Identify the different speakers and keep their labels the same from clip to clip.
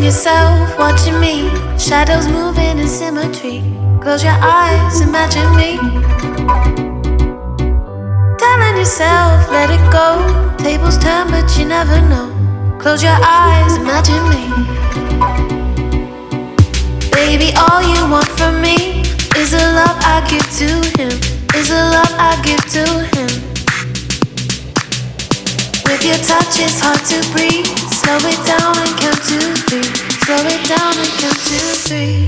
Speaker 1: yourself, watching me. Shadows moving in symmetry. Close your eyes, imagine me. Telling yourself, let it go. Tables turn, but you never know. Close your eyes, imagine me. Baby, all you want from me is the love I give to him. Is the love I give to him. With your touch it's hard to breathe. Slow it down and count to three. Slow it down and count to three.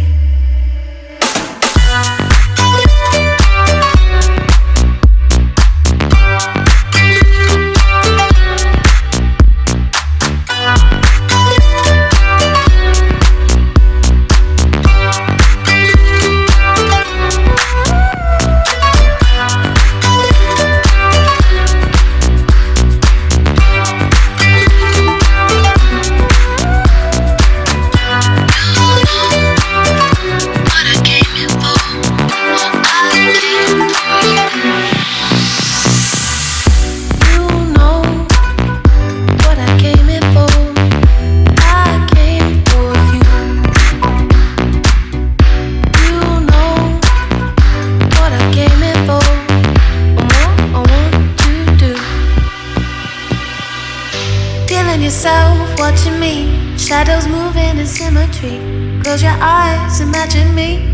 Speaker 1: Watching me, shadows moving in symmetry. Close your eyes, imagine me.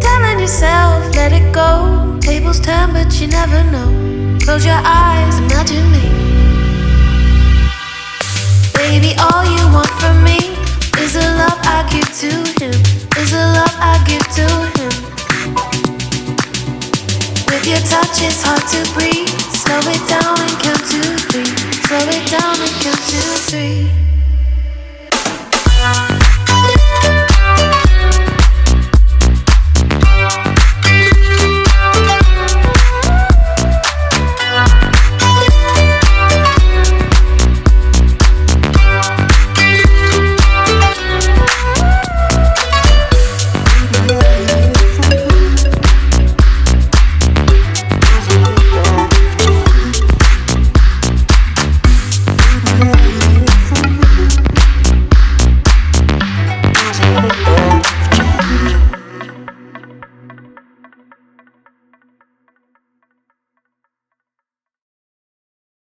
Speaker 1: Telling yourself, let it go. Tables turn, but you never know. Close your eyes, imagine me. Baby, all you want from me is the love I give to him. Is the love I give to him. With your touch it's hard to breathe. Slow it down and count to three. Slow it down and count to three.